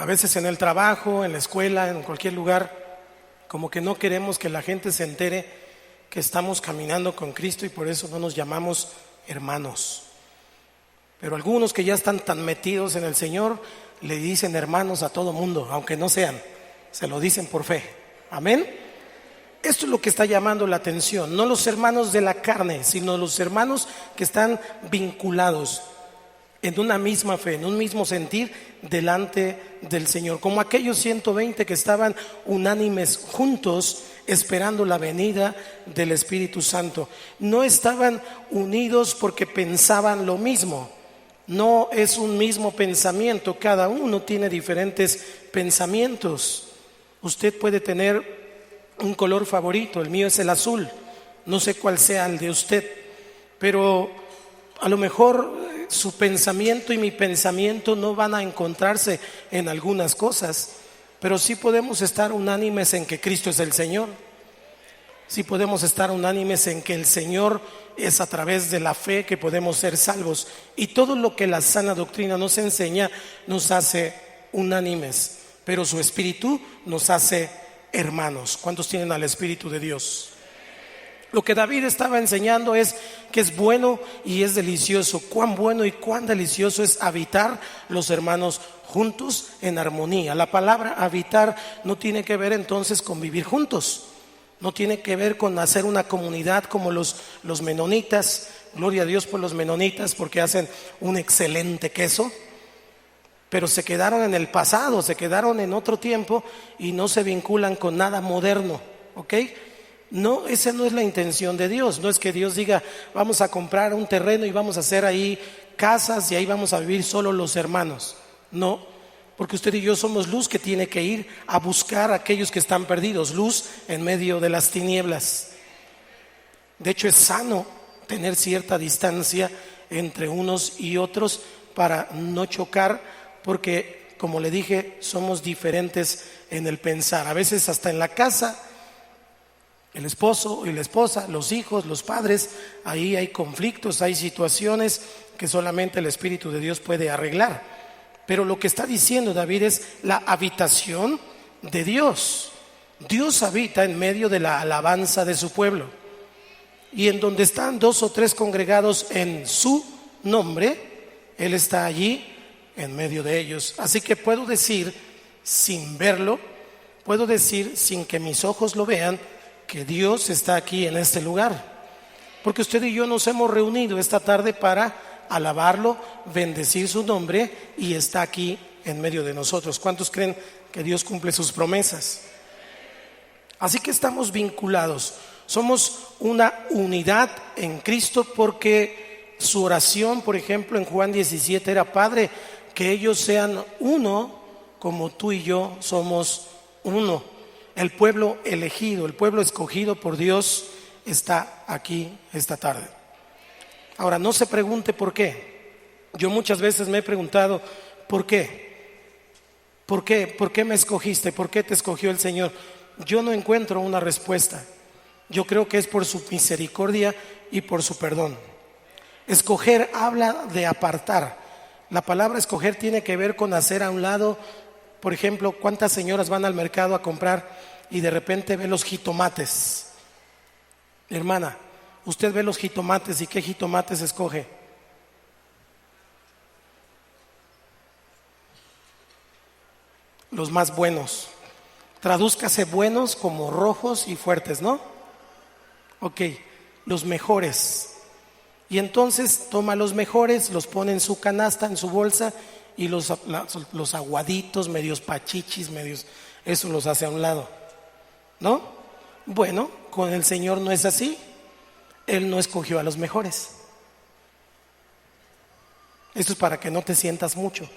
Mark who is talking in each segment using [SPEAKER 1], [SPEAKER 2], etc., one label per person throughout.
[SPEAKER 1] A veces en el trabajo, en la escuela, en cualquier lugar, como que no queremos que la gente se entere que estamos caminando con Cristo y por eso no nos llamamos hermanos. Pero algunos que ya están tan metidos en el Señor le dicen hermanos a todo mundo, aunque no sean, se lo dicen por fe. Amén. Esto es lo que está llamando la atención, no los hermanos de la carne, sino los hermanos que están vinculados en una misma fe, en un mismo sentir delante del Señor, como aquellos 120 que estaban unánimes juntos esperando la venida del Espíritu Santo. No estaban unidos porque pensaban lo mismo, no es un mismo pensamiento, cada uno tiene diferentes pensamientos. Usted puede tener un color favorito, el mío es el azul, no sé cuál sea el de usted, pero a lo mejor su pensamiento y mi pensamiento no van a encontrarse en algunas cosas, pero sí podemos estar unánimes en que Cristo es el Señor. Sí podemos estar unánimes en que el Señor es a través de la fe que podemos ser salvos. Y todo lo que la sana doctrina nos enseña nos hace unánimes, pero su Espíritu nos hace hermanos. ¿Cuántos tienen al Espíritu de Dios? Lo que David estaba enseñando es que es bueno y es delicioso. Cuán bueno y cuán delicioso es habitar los hermanos juntos en armonía. La palabra habitar no tiene que ver entonces con vivir juntos. No tiene que ver con hacer una comunidad como los menonitas. Gloria a Dios por los menonitas porque hacen un excelente queso. Pero se quedaron en el pasado, se quedaron en otro tiempo y no se vinculan con nada moderno. ¿Ok? No, esa no es la intención de Dios. No es que Dios diga vamos a comprar un terreno y vamos a hacer ahí casas y ahí vamos a vivir solo los hermanos. No, porque usted y yo somos luz que tiene que ir a buscar a aquellos que están perdidos, luz en medio de las tinieblas. De hecho es sano tener cierta distancia entre unos y otros para no chocar, porque como le dije somos diferentes en el pensar. A veces hasta en la casa, el esposo y la esposa, los hijos, los padres, ahí hay conflictos, hay situaciones que solamente el Espíritu de Dios puede arreglar. Pero lo que está diciendo David es la habitación de Dios. Dios habita en medio de la alabanza de su pueblo. Y en donde están 2 o 3 congregados en su nombre, Él está allí en medio de ellos. Así que puedo decir sin verlo, puedo decir sin que mis ojos lo vean, que Dios está aquí en este lugar, porque usted y yo nos hemos reunido esta tarde para alabarlo, bendecir su nombre y está aquí en medio de nosotros. ¿Cuántos creen que Dios cumple sus promesas? Así que estamos vinculados, somos una unidad en Cristo, porque su oración, por ejemplo, en Juan 17 era: Padre, que ellos sean uno como tú y yo somos uno. El pueblo elegido, el pueblo escogido por Dios está aquí esta tarde. Ahora, no se pregunte por qué. Yo muchas veces me he preguntado ¿por qué? ¿Por qué? ¿Por qué me escogiste? ¿Por qué te escogió el Señor? Yo no encuentro una respuesta. Yo creo que es por su misericordia y por su perdón. Escoger habla de apartar. La palabra escoger tiene que ver con hacer a un lado. Por ejemplo, ¿cuántas señoras van al mercado a comprar y de repente ve los jitomates? Hermana, usted ve los jitomates y ¿qué jitomates escoge? Los más buenos. Tradúzcase buenos como rojos y fuertes, ¿no? Ok, los mejores. Y entonces toma los mejores, los pone en su canasta, en su bolsa, y los aguaditos, medios pachichis, medios, eso los hace a un lado, ¿no? Bueno, con el Señor no es así. Él no escogió a los mejores. Esto es para que no te sientas mucho.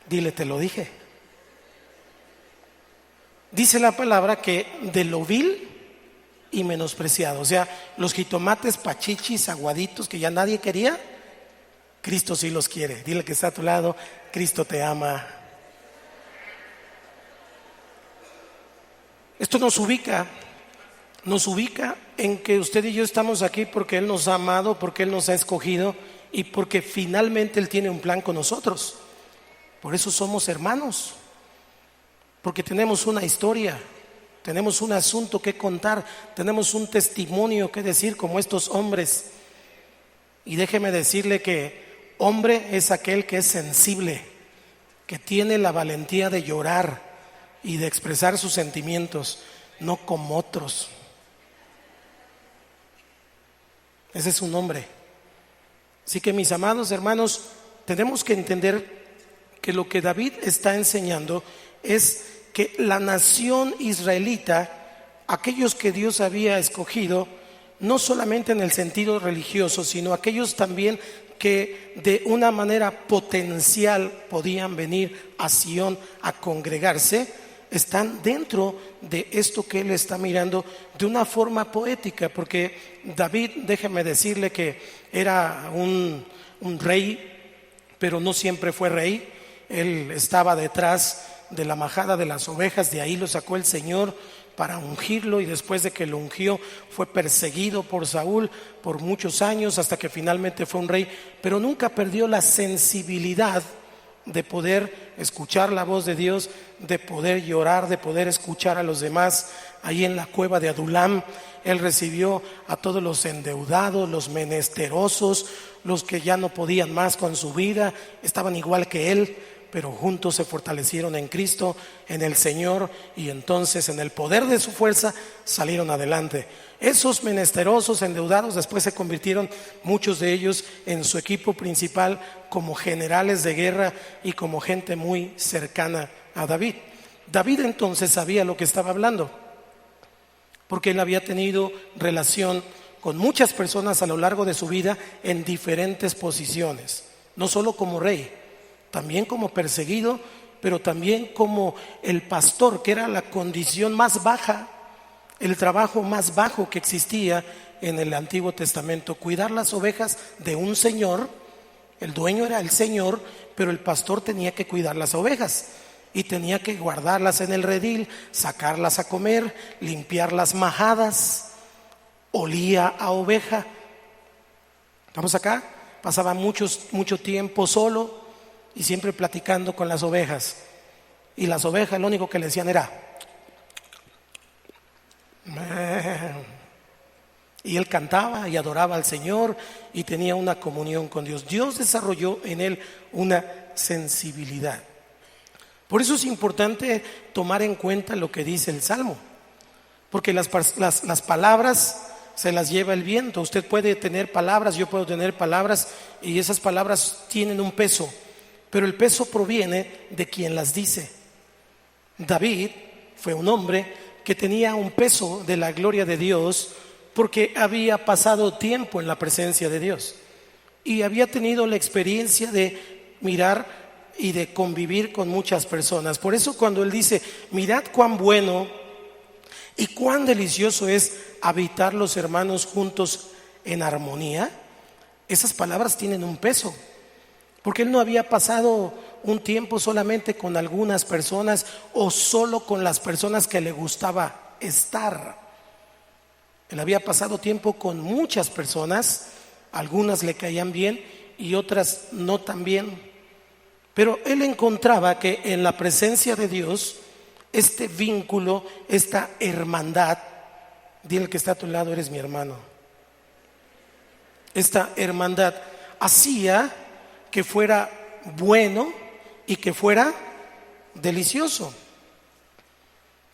[SPEAKER 1] Dile, te lo dije. Dice la palabra que de lo vil y menospreciado, o sea, los jitomates pachichis, aguaditos que ya nadie quería, Cristo sí los quiere. Dile que está a tu lado: Cristo te ama. Esto nos ubica en que usted y yo estamos aquí porque Él nos ha amado, porque Él nos ha escogido y porque finalmente Él tiene un plan con nosotros. Por eso somos hermanos. porque tenemos una historia, tenemos un asunto que contar, tenemos un testimonio que decir como estos hombres. Y déjeme decirle que hombre es aquel que es sensible, que tiene la valentía de llorar y de expresar sus sentimientos, no como otros. Ese es un hombre. Así que, mis amados hermanos, tenemos que entender que lo que David está enseñando es que la nación israelita, aquellos que Dios había escogido, no solamente en el sentido religioso, sino aquellos también que de una manera potencial podían venir a Sión a congregarse, están dentro de esto que él está mirando de una forma poética, porque David, déjeme decirle que era un rey, pero no siempre fue rey. Él estaba detrás de la majada de las ovejas, de ahí lo sacó el Señor para ungirlo, y después de que lo ungió fue perseguido por Saúl por muchos años hasta que finalmente fue un rey, pero nunca perdió la sensibilidad de poder escuchar la voz de Dios, de poder llorar, de poder escuchar a los demás. Ahí en la cueva de Adulam, él recibió a todos los endeudados, los menesterosos, los que ya no podían más con su vida, estaban igual que él, pero juntos se fortalecieron en Cristo, en el Señor, y entonces en el poder de su fuerza salieron adelante. Esos menesterosos, endeudados, después se convirtieron, muchos de ellos, en su equipo principal como generales de guerra y como gente muy cercana a David. David entonces sabía lo que estaba hablando, porque él había tenido relación con muchas personas a lo largo de su vida en diferentes posiciones, no solo como rey, también como perseguido, pero también como el pastor, que era la condición más baja, el trabajo más bajo que existía en el Antiguo Testamento. Cuidar las ovejas de un señor, el dueño era el señor, pero el pastor tenía que cuidar las ovejas y tenía que guardarlas en el redil, sacarlas a comer, limpiar las majadas. Olía a oveja. ¿Estamos acá? Pasaba mucho tiempo solo y siempre platicando con las ovejas, y las ovejas lo único que le decían era y él cantaba y adoraba al Señor y tenía una comunión con Dios. Dios desarrolló en él una sensibilidad. Por eso es importante tomar en cuenta lo que dice el Salmo, porque las palabras se las lleva el viento. Usted puede tener palabras, yo puedo tener palabras, y esas palabras tienen un peso, pero el peso proviene de quien las dice. David fue un hombre que tenía un peso de la gloria de Dios porque había pasado tiempo en la presencia de Dios y había tenido la experiencia de mirar y de convivir con muchas personas. Por eso cuando él dice, mirad cuán bueno y cuán delicioso es habitar los hermanos juntos en armonía, esas palabras tienen un peso, porque él no había pasado un tiempo solamente con algunas personas o solo con las personas que le gustaba estar. Él había pasado tiempo con muchas personas, algunas le caían bien y otras no tan bien, pero él encontraba que en la presencia de Dios, este vínculo, esta hermandad, dile al que está a tu lado, eres mi hermano, esta hermandad hacía que fuera bueno y que fuera delicioso,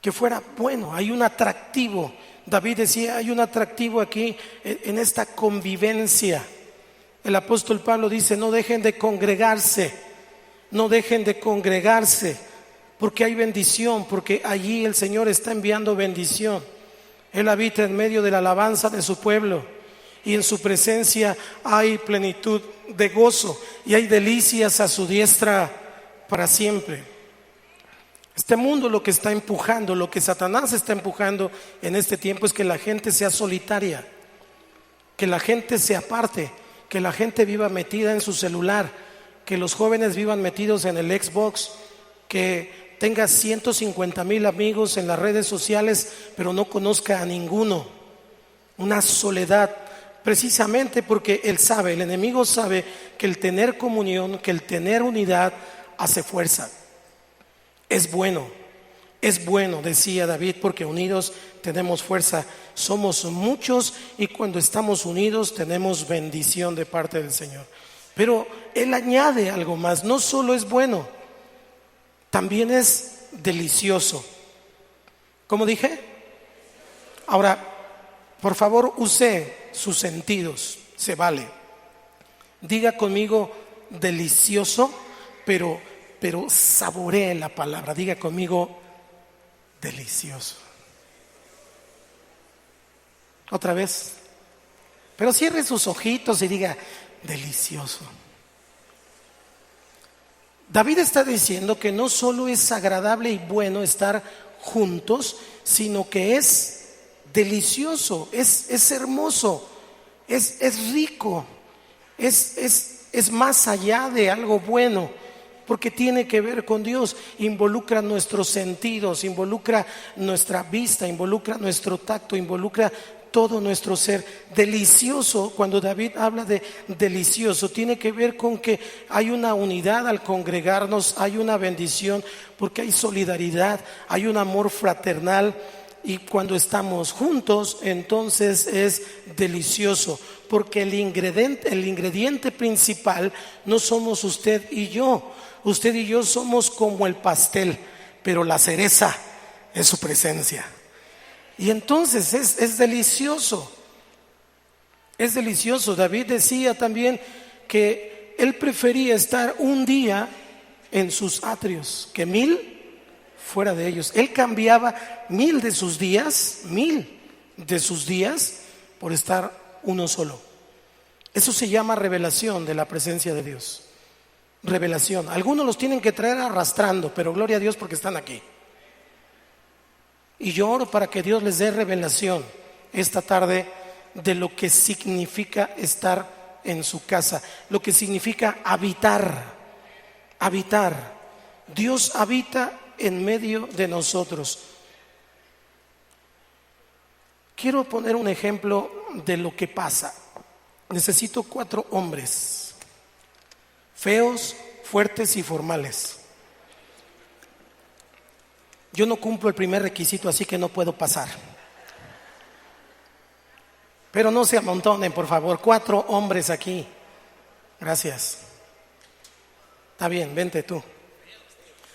[SPEAKER 1] que fuera bueno. Hay un atractivo. David decía, hay un atractivo aquí en esta convivencia. El apóstol Pablo dice, no dejen de congregarse, no dejen de congregarse, porque hay bendición, porque allí el Señor está enviando bendición. Él habita en medio de la alabanza de su pueblo, y en su presencia hay plenitud de gozo y hay delicias a su diestra para siempre. Este mundo lo que está empujando, lo que Satanás está empujando en este tiempo es que la gente sea solitaria, que la gente se aparte, que la gente viva metida en su celular, que los jóvenes vivan metidos en el Xbox, que tenga 150,000 amigos en las redes sociales pero no conozca a ninguno. Una soledad, precisamente porque él sabe, el enemigo sabe que el tener comunión, que el tener unidad hace fuerza, es bueno. Es bueno, decía David, porque unidos tenemos fuerza. Somos muchos y cuando estamos unidos tenemos bendición de parte del Señor. Pero Él añade algo más. No solo es bueno, también es delicioso. ¿Cómo dije? Ahora, por favor, use sus sentidos. Se vale. Diga conmigo delicioso, pero saboree la palabra. Diga conmigo delicioso. Otra vez. Pero cierre sus ojitos y diga delicioso. David está diciendo que no solo es agradable y bueno estar juntos, sino que es delicioso, es hermoso, es rico, es más allá de algo bueno, porque tiene que ver con Dios, involucra nuestros sentidos, involucra nuestra vista, involucra nuestro tacto, involucra todo nuestro ser. Delicioso, cuando David habla de delicioso, tiene que ver con que hay una unidad al congregarnos, hay una bendición, porque hay solidaridad, hay un amor fraternal. Y cuando estamos juntos, entonces es delicioso, porque el ingrediente principal no somos usted y yo. Usted y yo somos como el pastel, pero la cereza es su presencia. Y entonces es delicioso. Es delicioso. David decía también que él prefería estar un día en sus atrios que 1000 fuera de ellos. Él cambiaba 1000 de sus días por estar uno solo. Eso se llama revelación de la presencia de Dios. Revelación. Algunos los tienen que traer arrastrando, pero gloria a Dios porque están aquí. Y yo oro para que Dios les dé revelación esta tarde de lo que significa estar en su casa, lo que significa habitar. Dios habita en medio de nosotros. Quiero poner un ejemplo de lo que pasa. Necesito 4 hombres, feos, fuertes y formales. Yo no cumplo el primer requisito, así que no puedo pasar. Pero no se amontonen, por favor. 4 hombres aquí. Gracias. Está bien, vente tú.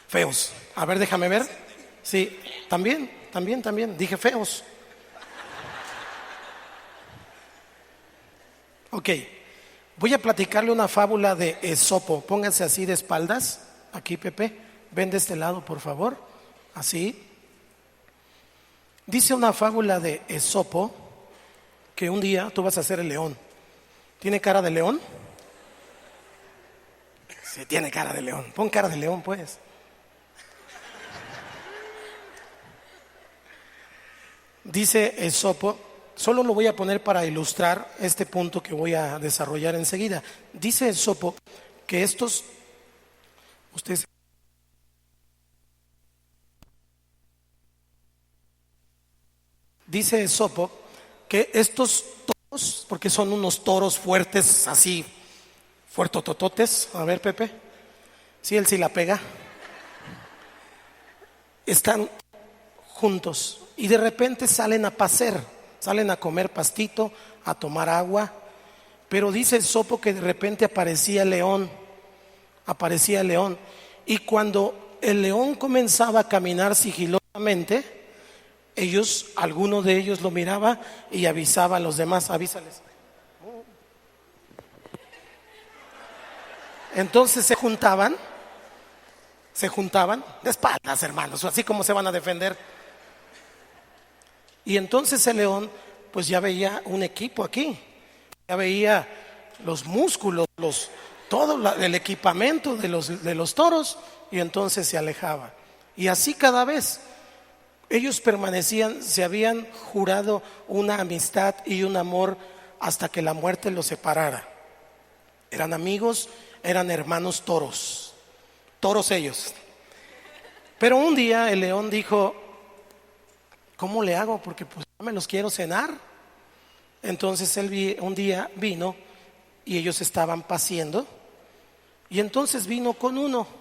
[SPEAKER 1] Feos. A ver, déjame ver. Sí, también. Dije feos. Ok. Voy a platicarle una fábula de Esopo. Pónganse así de espaldas. Aquí, Pepe. Ven de este lado, por favor. Así. Dice una fábula de Esopo que un día tú vas a ser el león. ¿Tiene cara de león? Sí, tiene cara de león. Pon cara de león, pues. Dice Esopo, solo lo voy a poner para ilustrar este punto que voy a desarrollar enseguida. Dice Esopo que ustedes dice Esopo que estos toros, porque son unos toros fuertes, así, fuertotototes, a ver, Pepe, sí, él sí la pega, están juntos y de repente salen a pacer, salen a comer pastito, a tomar agua, pero dice Esopo que de repente aparecía el león, y cuando el león comenzaba a caminar sigilosamente, alguno de ellos lo miraba y avisaba a los demás, avísales. Entonces se juntaban de espaldas, hermanos, así como se van a defender. Y entonces el león pues ya veía un equipo aquí, ya veía los músculos, todo el equipamiento de los toros, y entonces se alejaba. Y así cada vez ellos permanecían, se habían jurado una amistad y un amor hasta que la muerte los separara. Eran amigos, eran hermanos toros ellos. Pero un día el león dijo, ¿cómo le hago? Porque pues no me los quiero cenar. Entonces un día vino y ellos estaban paciendo, y entonces vino con uno